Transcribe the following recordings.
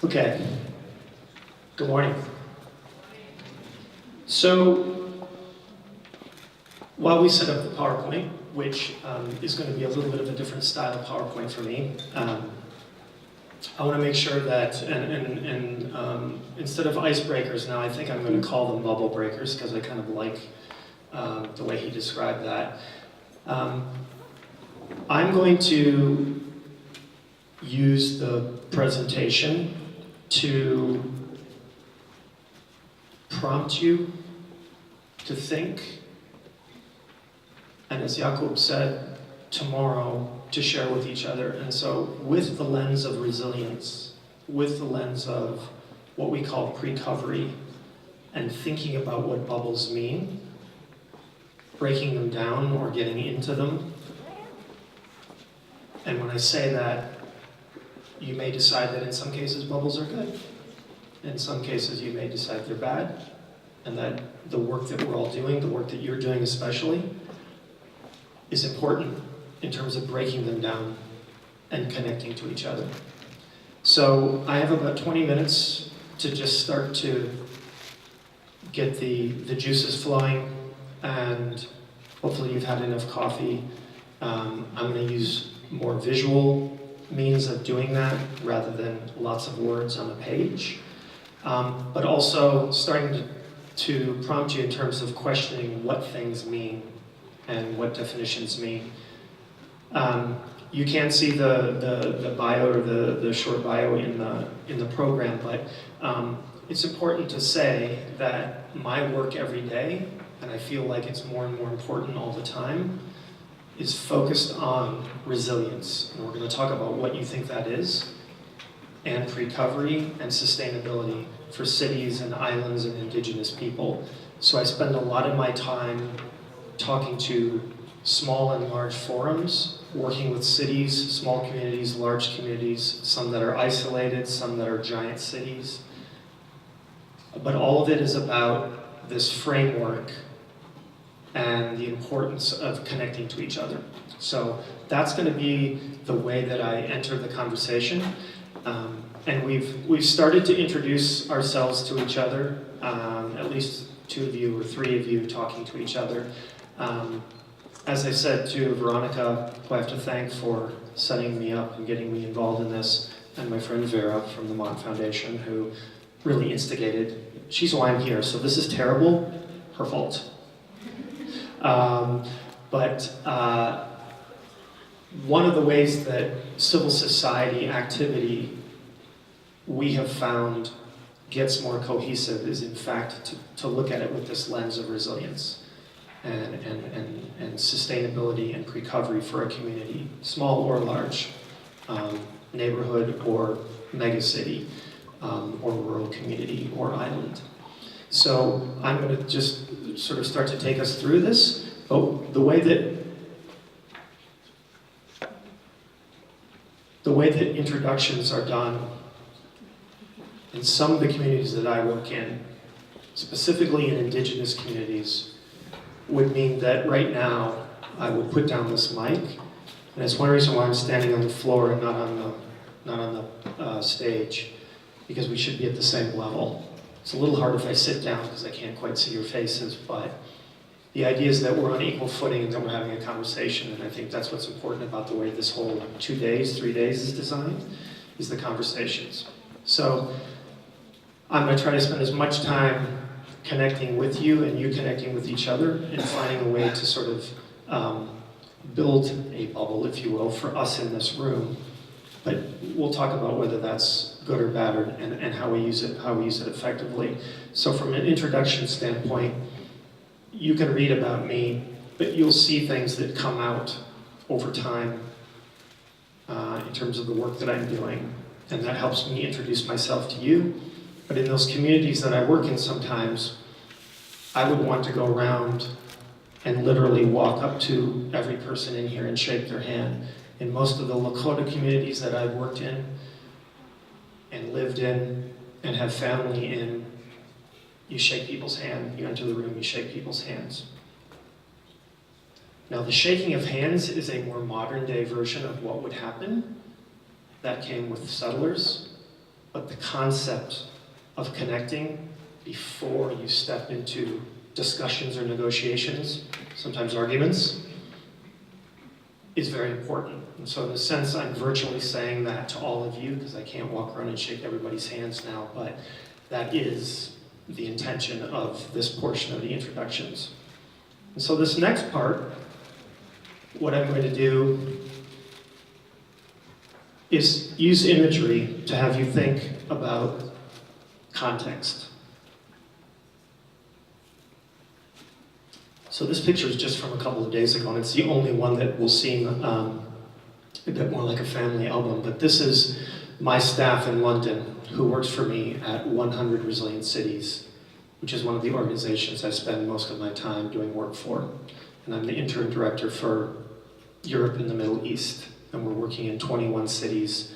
Okay, good morning. So, while we set up the PowerPoint, which is going to be a little bit of a different style of PowerPoint for me, I want to make sure that, instead of icebreakers now, I think I'm going to call them bubble breakers, because I kind of like the way he described that. I'm going to use the presentation to prompt you to think, and as Jakob said, tomorrow to share with each other. And so with the lens of resilience, with the lens of what we call pre-covery, and thinking about what bubbles mean, breaking them down or getting into them. And when I say that, you may decide that in some cases bubbles are good. In some cases you may decide they're bad, and that the work that we're all doing, the work that you're doing especially, is important in terms of breaking them down and connecting to each other. So I have about 20 minutes to just start to get the juices flowing, and hopefully you've had enough coffee. I'm going to use more visual means of doing that rather than lots of words on a page, but also starting to prompt you in terms of questioning what things mean and what definitions mean. You can't see the bio or the short bio in the program, but it's important to say that my work every day, and I feel like it's more and more important all the time, is focused on resilience. And we're going to talk about what you think that is, and recovery and sustainability for cities and islands and indigenous people. So I spend a lot of my time talking to small and large forums, working with cities, small communities, large communities, some that are isolated, some that are giant cities. But all of it is about this framework and the importance of connecting to each other. So that's going to be the way that I enter the conversation. And we've started to introduce ourselves to each other, at least 2 of you or 3 of you talking to each other. As I said to Veronica, who I have to thank for setting me up and getting me involved in this, and my friend Vera from the Mont Foundation, who really instigated. She's why I'm here, so this is terrible, her fault. One of the ways that civil society activity we have found gets more cohesive is in fact to look at it with this lens of resilience and sustainability and recovery for a community, small or large, neighborhood or megacity, or rural community or island. So I'm going to just sort of start to take us through this, but the way that introductions are done in some of the communities that I work in, specifically in indigenous communities, would mean that right now I would put down this mic, and it's one reason why I'm standing on the floor and not on the stage, because we should be at the same level. It's a little hard if I sit down because I can't quite see your faces, but the idea is that we're on equal footing and that we're having a conversation, and I think that's what's important about the way this whole 2 days, 3 days is designed, is the conversations. So I'm going to try to spend as much time connecting with you and you connecting with each other and finding a way to sort of build a bubble, if you will, for us in this room. But we'll talk about whether that's good or bad and how we use it effectively. So from an introduction standpoint, you can read about me, but you'll see things that come out over time in terms of the work that I'm doing, and that helps me introduce myself to you. But in those communities that I work in sometimes, I would want to go around and literally walk up to every person in here and shake their hand. In most of the Lakota communities that I've worked in and lived in and have family in, you shake people's hand, you enter the room, you shake people's hands. Now, the shaking of hands is a more modern day version of what would happen. That came with settlers. but the concept of connecting before you step into discussions or negotiations, sometimes arguments, is very important. And so in a sense, I'm virtually saying that to all of you, because I can't walk around and shake everybody's hands now, but that is the intention of this portion of the introductions. And so this next part, what I'm going to do is use imagery to have you think about context. So this picture is just from a couple of days ago, and it's the only one that will seem a bit more like a family album, but this is my staff in London who works for me at 100 Resilient Cities, which is one of the organizations I spend most of my time doing work for. And I'm the interim director for Europe and the Middle East, and we're working in 21 cities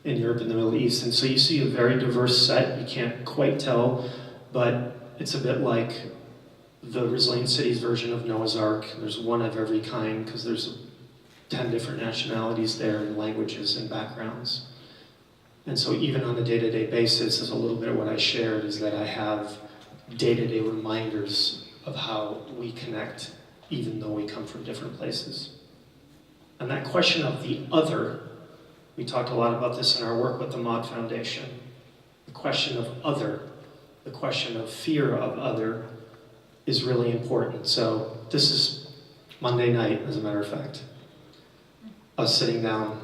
in Europe and the Middle East. And so you see a very diverse set. You can't quite tell, but it's a bit like the Resilient Cities version of Noah's Ark. There's one of every kind, because there's 10 different nationalities there, and languages and backgrounds. And so even on a day-to-day basis, is a little bit of what I shared, is that I have day-to-day reminders of how we connect, even though we come from different places. And that question of the other, we talked a lot about this in our work with the Maud Foundation. The question of other, the question of fear of other, is really important. So this is Monday night, as a matter of fact. Us sitting down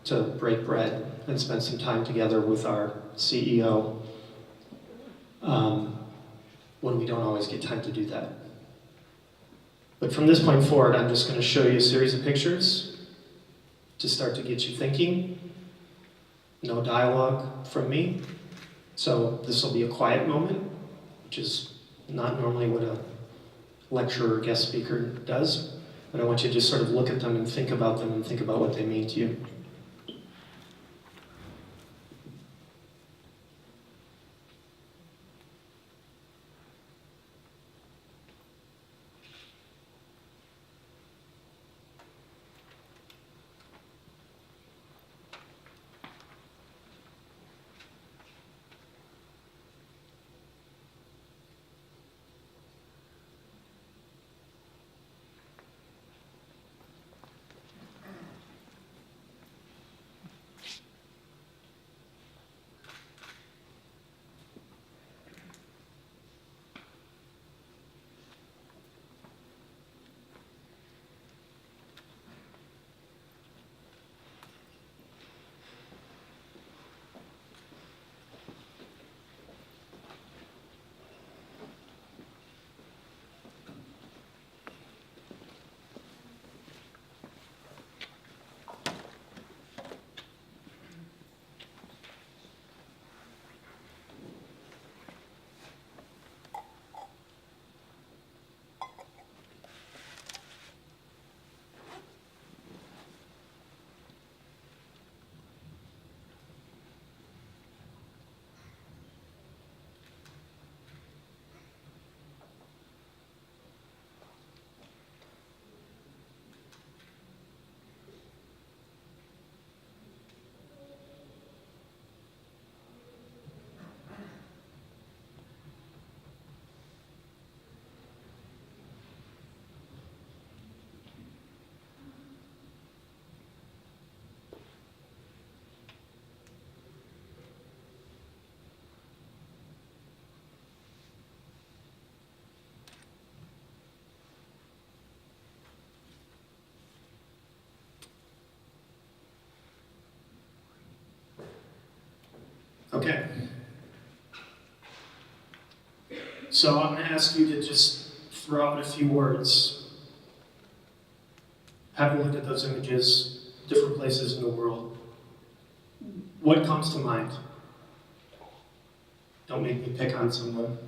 to break bread and spend some time together with our CEO, when we don't always get time to do that. But from this point forward, I'm just going to show you a series of pictures to start to get you thinking. No dialogue from me. So this will be a quiet moment, which is not normally what a lecturer or guest speaker does, but I want you to just sort of look at them and think about them and think about what they mean to you. Okay. So I'm going to ask you to just throw out a few words. Have a look at those images, different places in the world. What comes to mind? Don't make me pick on someone.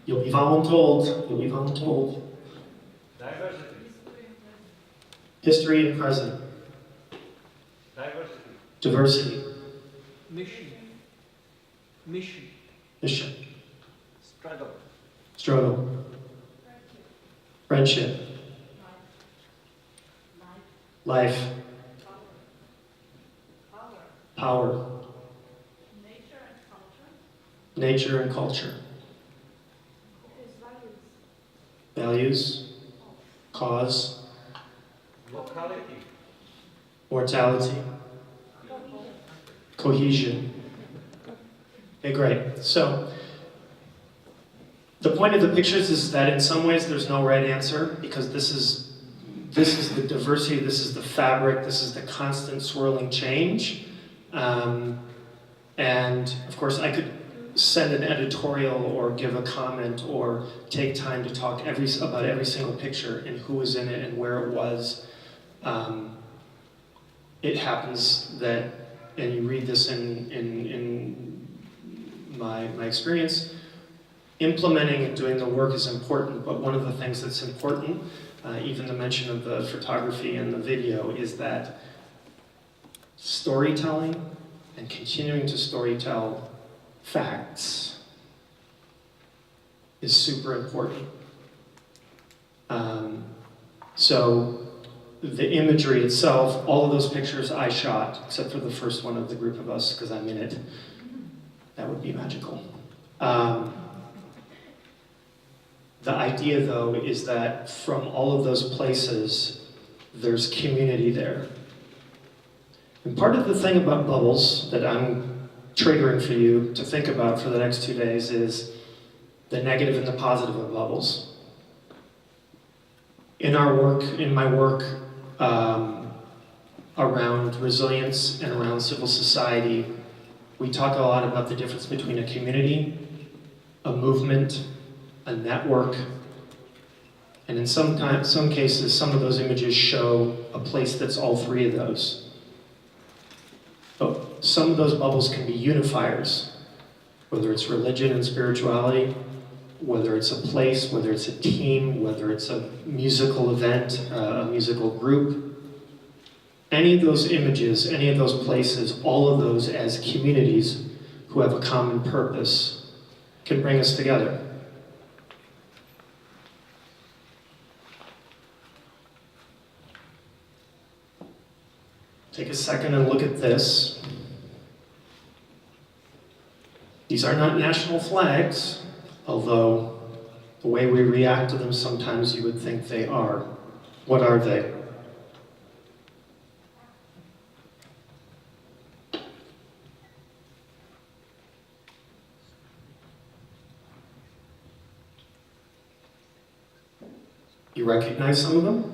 You'll be voluntold. You'll be voluntold. Diversity. History and present. Diversity. Diversity. Mission. Mission. Mission. Struggle. Struggle. Friendship. Life. Power. nature and culture. Values, cause, Locality. mortality, cohesion. Okay, great. So, the point of the pictures is that in some ways there's no right answer, because this is the diversity, this is the fabric, this is the constant swirling change. And of course I could send an editorial or give a comment or take time to talk about every single picture and who was in it and where it was. It happens that, and you read this in my experience, implementing and doing the work is important, but one of the things that's important, even the mention of the photography and the video, is that storytelling and continuing to storytell facts is super important. So the imagery itself, all of those pictures I shot, except for the first one of the group of us, because I'm in it. That would be magical. The idea, though, is that from all of those places, there's community there. And part of the thing about bubbles that I'm triggering for you to think about for the next 2 days is the negative and the positive of bubbles. In my work around resilience and around civil society, we talk a lot about the difference between a community, a movement, a network, and in some cases, some of those images show a place that's all three of those. But some of those bubbles can be unifiers, whether it's religion and spirituality, whether it's a place, whether it's a team, whether it's a musical event, a musical group. Any of those images, any of those places, all of those as communities who have a common purpose can bring us together. Take a second and look at this. These are not national flags, although the way we react to them sometimes you would think they are. What are they? You recognize some of them?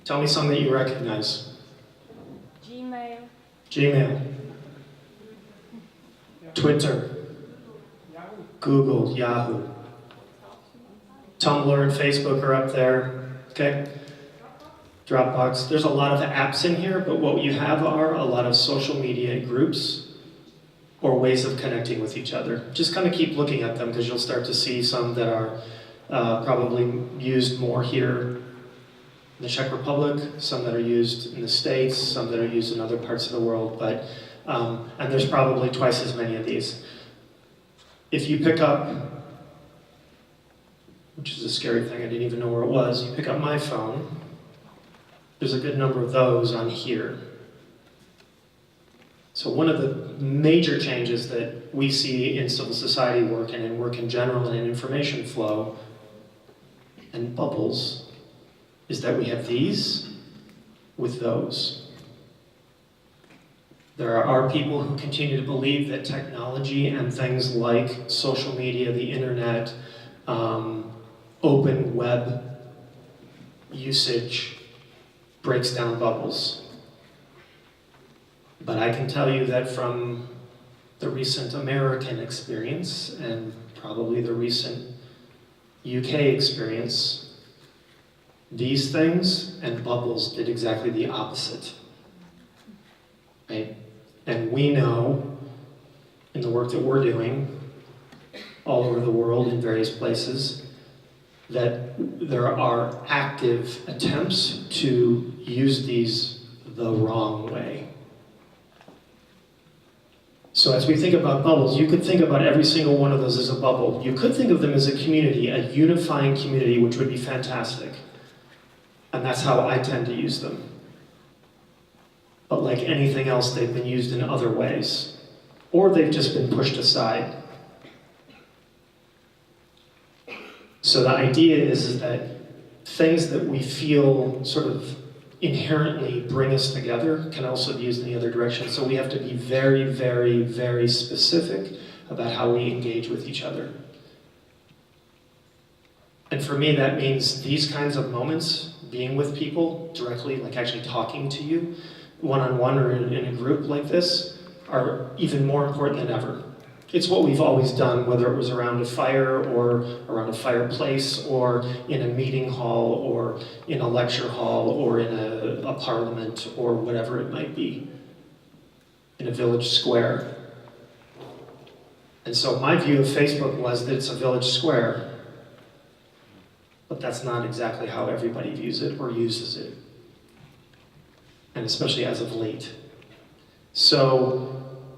Tell me some that you recognize. Gmail. Twitter. Google, Yahoo. Tumblr and Facebook are up there, okay? Dropbox. There's a lot of apps in here, but what you have are a lot of social media groups or ways of connecting with each other. Just kind of keep looking at them because you'll start to see some that are probably used more here in the Czech Republic, some that are used in the States, some that are used in other parts of the world, but and there's probably twice as many of these. If you pick up, which is a scary thing, I didn't even know where it was, you pick up my phone, there's a good number of those on here. So one of the major changes that we see in civil society work and in work in general and in information flow and bubbles is that we have these with those. There are people who continue to believe that technology and things like social media, the internet, open web usage breaks down bubbles. But I can tell you that from the recent American experience and probably the recent UK experience, these things and bubbles did exactly the opposite, right? And we know in the work that we're doing all over the world in various places that there are active attempts to use these the wrong way. So as we think about bubbles, you could think about every single one of those as a bubble. You could think of them as a community, a unifying community, which would be fantastic. And that's how I tend to use them. But like anything else, they've been used in other ways. or they've just been pushed aside. So the idea is that things that we feel sort of inherently bring us together can also be used in the other direction. So we have to be very, very, very specific about how we engage with each other. And for me, that means these kinds of moments, being with people directly, like actually talking to you, one-on-one or in a group like this, are even more important than ever. It's what we've always done, whether it was around a fire or around a fireplace or in a meeting hall or in a lecture hall or in a parliament or whatever it might be, in a village square. And so my view of Facebook was that it's a village square, but that's not exactly how everybody views it or uses it, and especially as of late. So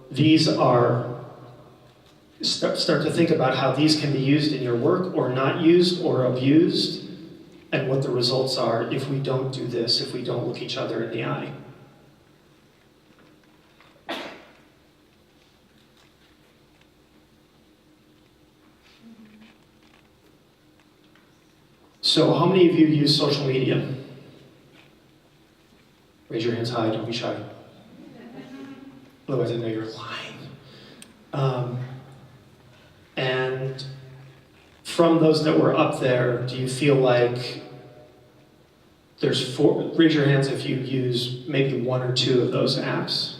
these are, start to think about how these can be used in your work or not used or abused, and what the results are if we don't do this, if we don't look each other in the eye. So how many of you use social media? Raise your hands high, don't be shy. Otherwise I know you're lying. And from those that were up there, do you feel like there's four, raise your hands if you use maybe one or two of those apps?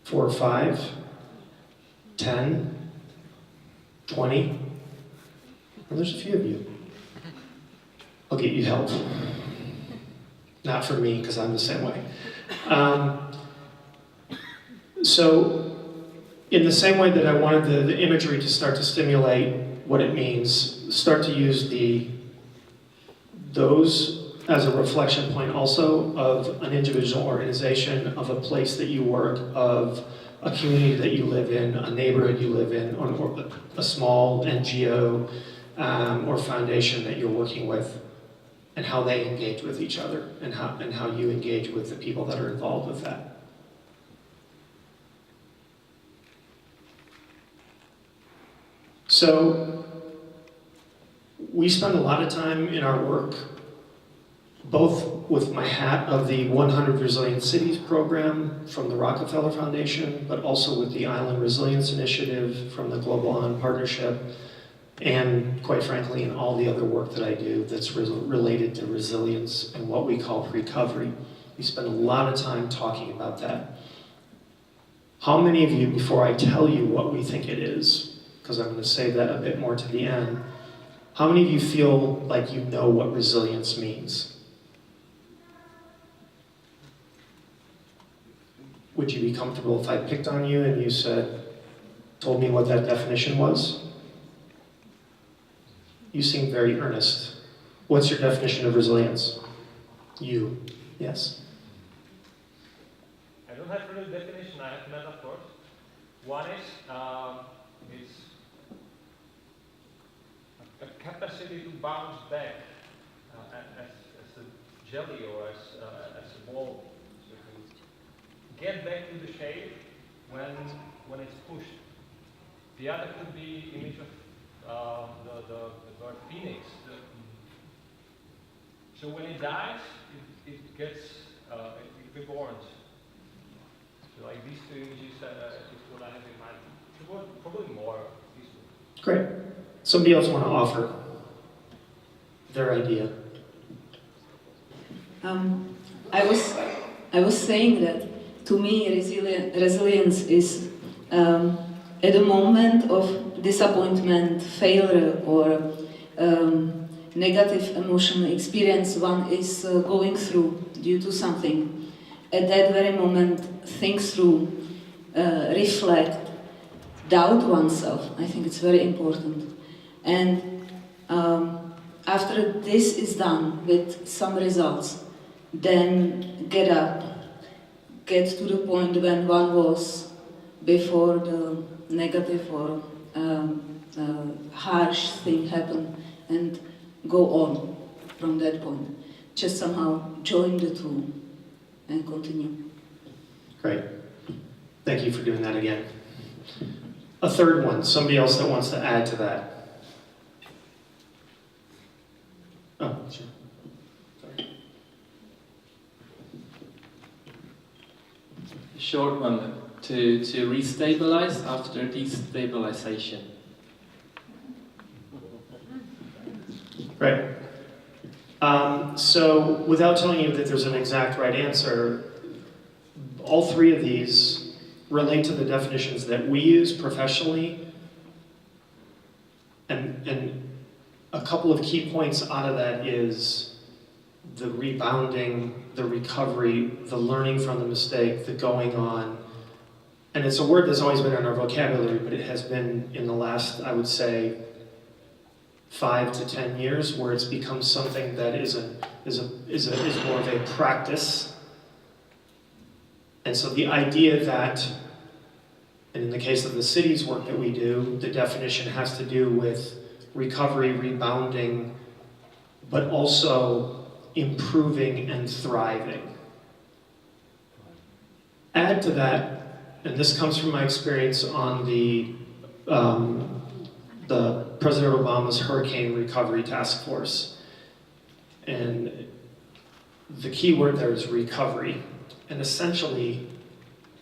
4 or 5? 10? 20? Well, there's a few of you. I'll get you help. Not for me, because I'm the same way. So, in the same way that I wanted the imagery to start to stimulate what it means, start to use those as a reflection point also of an individual organization, of a place that you work, of a community that you live in, a neighborhood you live in, or a small NGO or foundation that you're working with, and how they engage with each other, and how you engage with the people that are involved with that. So, we spend a lot of time in our work, both with my hat of the 100 Resilient Cities program from the Rockefeller Foundation, but also with the Island Resilience Initiative from the Global Island Partnership, and quite frankly, in all the other work that I do that's related to resilience and what we call recovery. We spend a lot of time talking about that. How many of you, before I tell you what we think it is, because I'm going to save that a bit more to the end, how many of you feel like you know what resilience means? Would you be comfortable if I picked on you and you told me what that definition was? You seem very earnest. What's your definition of resilience? You, yes. I don't have a real definition, I have metaphors. One is a capacity to bounce back as a jelly or as a ball. So to get back to the shape when it's pushed. The other could be image of the bird phoenix. So when it dies, it gets it reborns. So like these two images is what I have in mind. Probably more. These two. Great. Somebody else want to offer their idea? I was saying that to me resilience is at a moment of disappointment, failure, or negative emotional experience one is going through due to something. At that very moment, think through, reflect, doubt oneself. I think it's very important. And after this is done with some results, then get up, get to the point when one was before the negative or harsh thing happened, and go on from that point. Just somehow join the two and continue. Great. Thank you for doing that again. A third one, somebody else that wants to add to that. Oh, sure. Sorry. Short one, to restabilize after destabilization. Right. So without telling you that there's an exact right answer, all three of these relate to the definitions that we use professionally, and a couple of key points out of that is the rebounding, the recovery, the learning from the mistake, the going on. And it's a word that's always been in our vocabulary, but it has been in the last, I would say, 5 to 10 years, where it's become something that is more of a practice. And so the idea that, and in the case of the city's work that we do, the definition has to do with recovery, rebounding, but also improving and thriving. Add to that, and this comes from my experience on the President Obama's Hurricane Recovery Task Force. And the key word there is recovery. And essentially,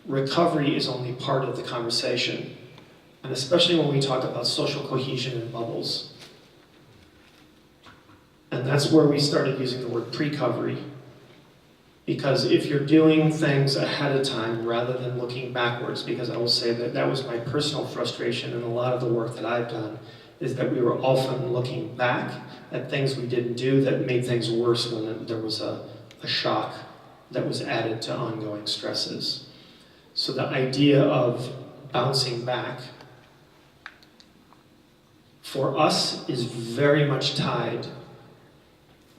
recovery is only part of the conversation. And especially when we talk about social cohesion and bubbles. And that's where we started using the word pre-covery. Because if you're doing things ahead of time rather than looking backwards, because I will say that that was my personal frustration in a lot of the work that I've done, is that we were often looking back at things we didn't do that made things worse when there was a shock that was added to ongoing stresses. So the idea of bouncing back for us is very much tied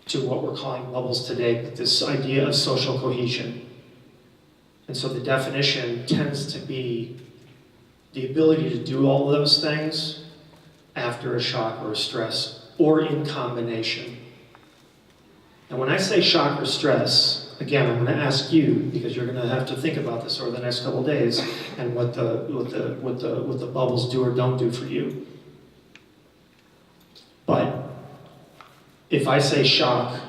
to what we're calling bubbles today, but this idea of social cohesion. And so the definition tends to be the ability to do all of those things after a shock or a stress, or in combination. And when I say shock or stress, again, I'm going to ask you, because you're going to have to think about this over the next couple of days, and what the bubbles do or don't do for you. But if I say shock,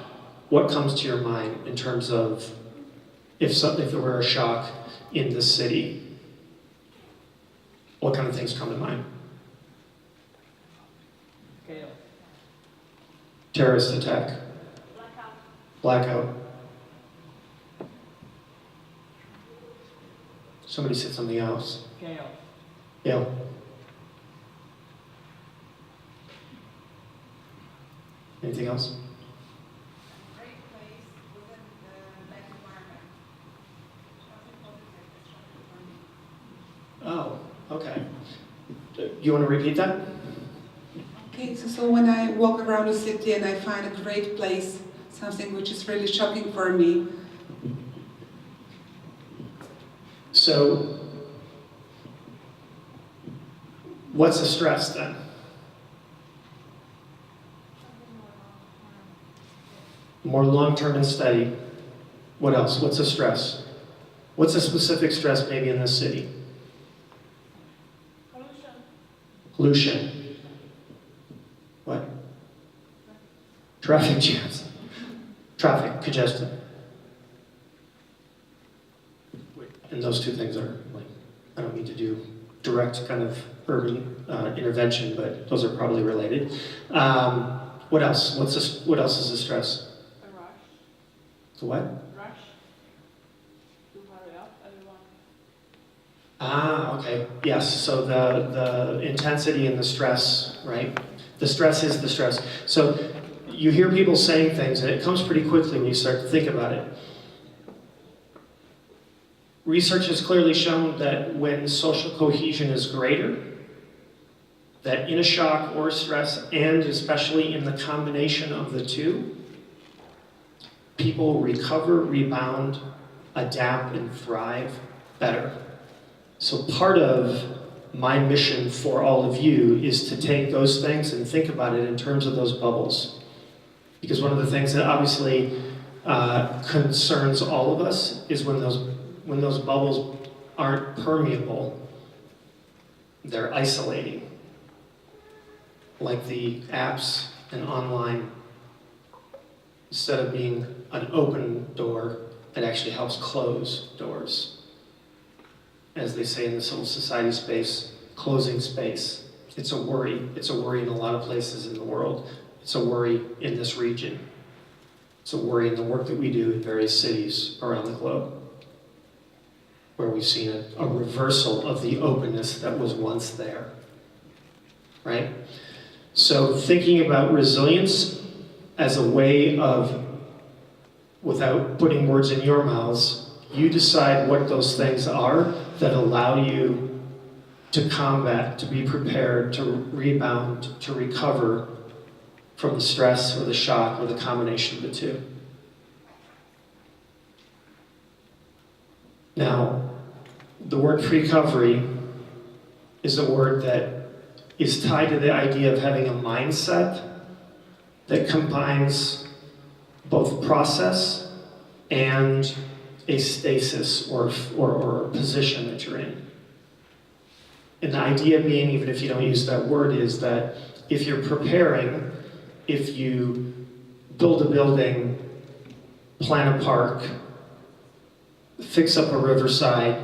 what comes to your mind in terms of if there were a shock in the city? What kind of things come to mind? Chaos. Terrorist attack. Blackout. Somebody said something else. Chaos. Yeah. Anything else? Great place within the life environment. Oh, okay. You want to repeat that? Okay, so when I walk around the city and I find a great place, something which is really shocking for me. So, what's the stress then? More long-term and steady. What else? What's a stress? What's a specific stress maybe in this city? Pollution. What? Traffic jams. Traffic congestion. And those two things are like, I don't mean to do direct kind of urban intervention, but those are probably related. What else? What else is a stress? A rush. The what? Rush. To hurry up, everyone. Ah, okay. Yes, so the intensity and the stress, right? The stress is the stress. So you hear people saying things, and it comes pretty quickly when you start to think about it. Research has clearly shown that when social cohesion is greater, that in a shock or stress, and especially in the combination of the two, people recover, rebound, adapt, and thrive better. So part of my mission for all of you is to take those things and think about it in terms of those bubbles. Because one of the things that obviously concerns all of us is when those bubbles aren't permeable, they're isolating. Like the apps and online, instead of being an open door, it actually helps close doors. As they say in the civil society space, closing space. It's a worry. It's a worry in a lot of places in the world. It's a worry in this region. It's a worry in the work that we do in various cities around the globe, where we've seen a reversal of the openness that was once there, right? So thinking about resilience as a way of, without putting words in your mouths, you decide what those things are that allow you to combat, to be prepared, to rebound, to recover from the stress or the shock or the combination of the two. Now, the word recovery is a word that is tied to the idea of having a mindset that combines both process and a stasis or a position that you're in. And the idea being, even if you don't use that word, is that if you're preparing, if you build a building, plan a park, fix up a riverside,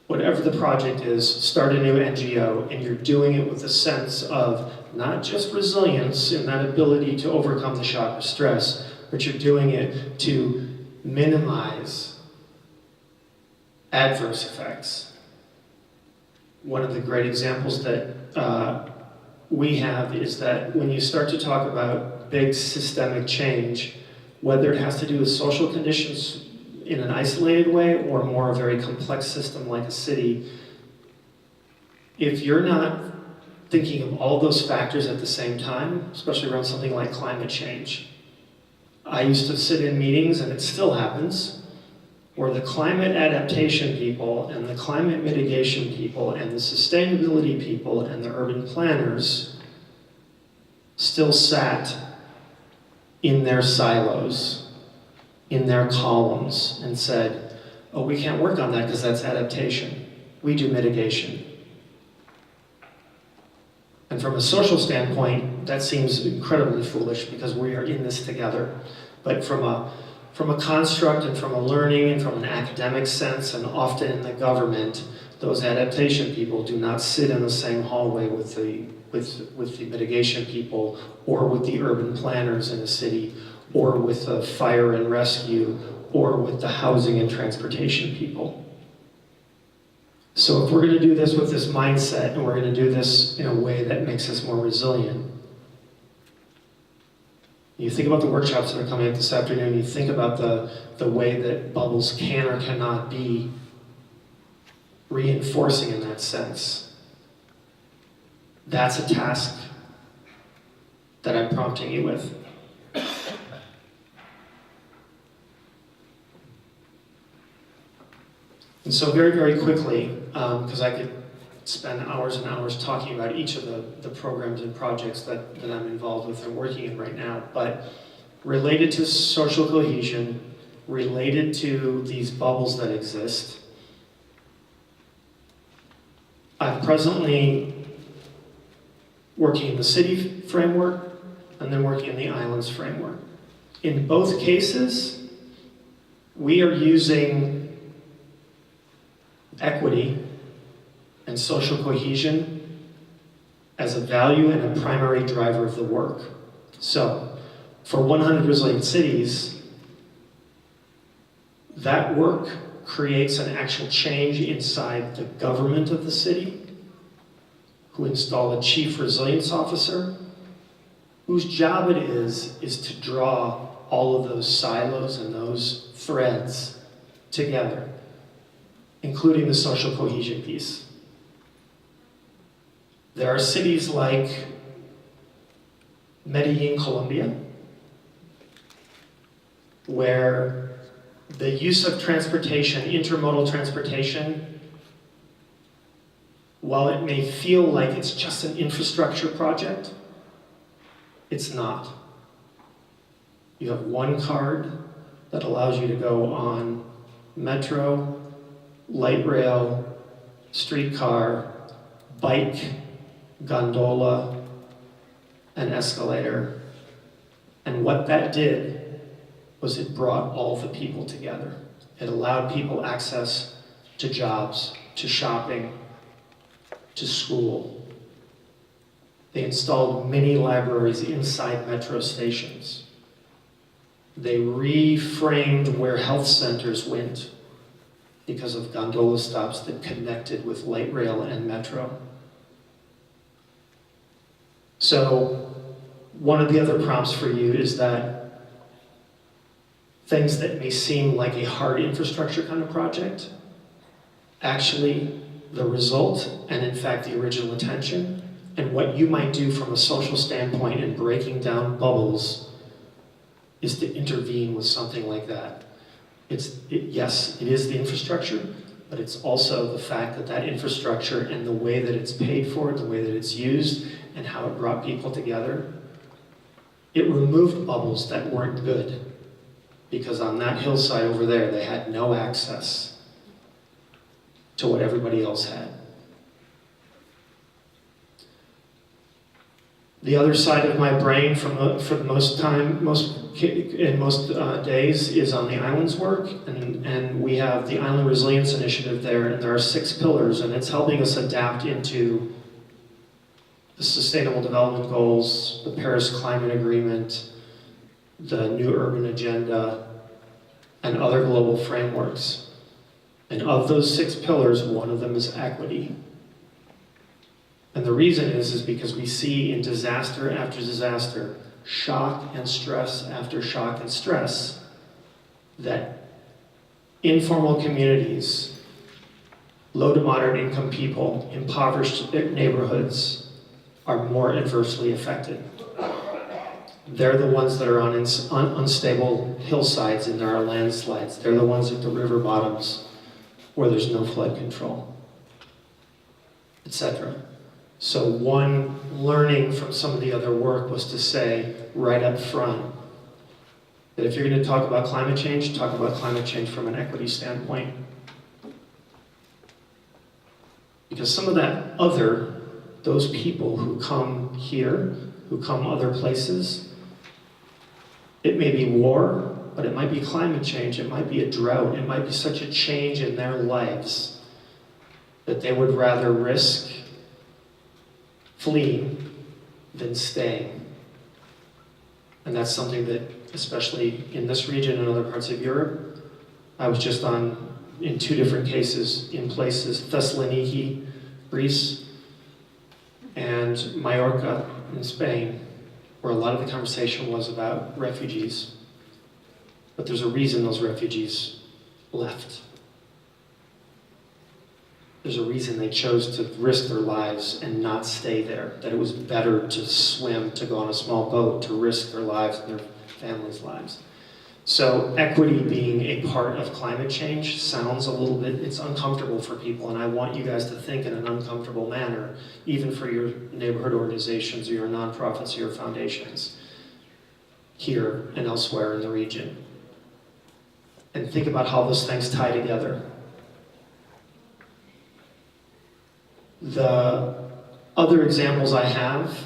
whatever the project is, start a new NGO, and you're doing it with a sense of not just resilience and that ability to overcome the shock of stress, but you're doing it to minimize adverse effects. One of the great examples that we have is that when you start to talk about big systemic change, whether it has to do with social conditions in an isolated way or more a very complex system like a city, if you're not thinking of all those factors at the same time, especially around something like climate change. I used to sit in meetings, and it still happens, where the climate adaptation people and the climate mitigation people and the sustainability people and the urban planners still sat in their silos, in their columns, and said, oh, we can't work on that because that's adaptation. We do mitigation. And from a social standpoint, that seems incredibly foolish because we are in this together. But from a construct and from a learning and from an academic sense, and often in the government, those adaptation people do not sit in the same hallway with the mitigation people, or with the urban planners in a city, or with the fire and rescue, or with the housing and transportation people. So if we're going to do this with this mindset, and we're going to do this in a way that makes us more resilient, you think about the workshops that are coming up this afternoon, you think about the way that bubbles can or cannot be reinforcing in that sense. That's a task that I'm prompting you with. And so very, very quickly, because I could spend hours and hours talking about each of the programs and projects that I'm involved with and working in right now, but related to social cohesion, related to these bubbles that exist, I'm presently working in the city framework and then working in the islands framework. In both cases, we are using equity and social cohesion as a value and a primary driver of the work. So, for 100 Resilient Cities, that work creates an actual change inside the government of the city, who install a chief resilience officer, whose job it is to draw all of those silos and those threads together, including the social cohesion piece. There are cities like Medellin, Colombia, where the use of transportation, intermodal transportation, while it may feel like it's just an infrastructure project, it's not. You have one card that allows you to go on metro, light rail, streetcar, bike, gondola, and escalator. And what that did was it brought all the people together. It allowed people access to jobs, to shopping, to school. They installed mini libraries inside metro stations. They reframed where health centers went because of gondola stops that connected with light rail and metro. So one of the other prompts for you is that things that may seem like a hard infrastructure kind of project, actually the result, and in fact the original intention, and what you might do from a social standpoint in breaking down bubbles is to intervene with something like that. Yes, it is the infrastructure, but it's also the fact that that infrastructure and the way that it's paid for, the way that it's used, and how it brought people together, it removed bubbles that weren't good. Because on that hillside over there, they had no access to what everybody else had. The other side of my brain for the most days is on the islands work, and we have the Island Resilience Initiative there, and there are 6 pillars, and it's helping us adapt into the Sustainable Development Goals, the Paris Climate Agreement, the New Urban Agenda, and other global frameworks. And of those 6 pillars, one of them is equity. And the reason is because we see in disaster after disaster, shock and stress after shock and stress, that informal communities, low to moderate income people, impoverished neighborhoods are more adversely affected. They're the ones that are on unstable hillsides and there are landslides. They're the ones at the river bottoms where there's no flood control, etc. So one learning from some of the other work was to say right up front that if you're going to talk about climate change from an equity standpoint. Because some of that other, those people who come here, who come other places, it may be war, but it might be climate change, it might be a drought, it might be such a change in their lives that they would rather risk fleeing than staying. And that's something that, especially in this region and other parts of Europe, I was just in 2 different cases, in places, Thessaloniki, Greece, and Mallorca in Spain, where a lot of the conversation was about refugees. But there's a reason those refugees left. There's a reason they chose to risk their lives and not stay there, that it was better to swim, to go on a small boat, to risk their lives and their families' lives. So equity being a part of climate change sounds a little bit, it's uncomfortable for people, and I want you guys to think in an uncomfortable manner, even for your neighborhood organizations or your nonprofits or your foundations, here and elsewhere in the region. And think about how those things tie together. The other examples I have,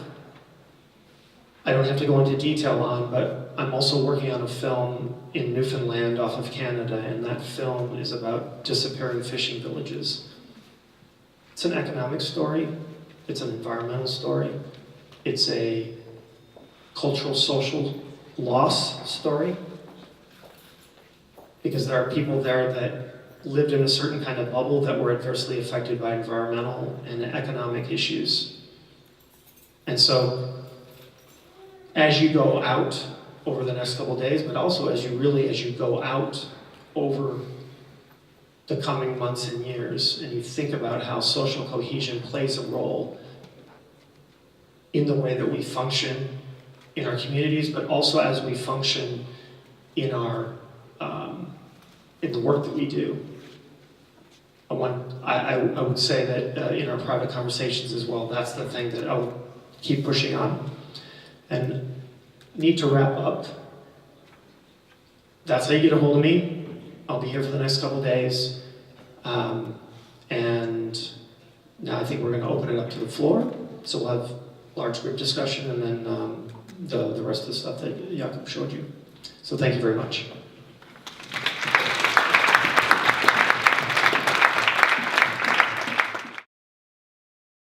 I don't have to go into detail on, but I'm also working on a film in Newfoundland off of Canada, and that film is about disappearing fishing villages. It's an economic story, it's an environmental story, it's a cultural, social loss story, because there are people there that lived in a certain kind of bubble that were adversely affected by environmental and economic issues. And so, as you go out over the next couple of days, but also as you go out over the coming months and years, and you think about how social cohesion plays a role in the way that we function in our communities, but also as we function in our in the work that we do. I would say that in our private conversations as well, that's the thing that I'll keep pushing on. And need to wrap up. That's how you get a hold of me. I'll be here for the next couple of days. And now I think we're going to open it up to the floor. So we'll have large group discussion and then the rest of the stuff that Jakob showed you. So thank you very much.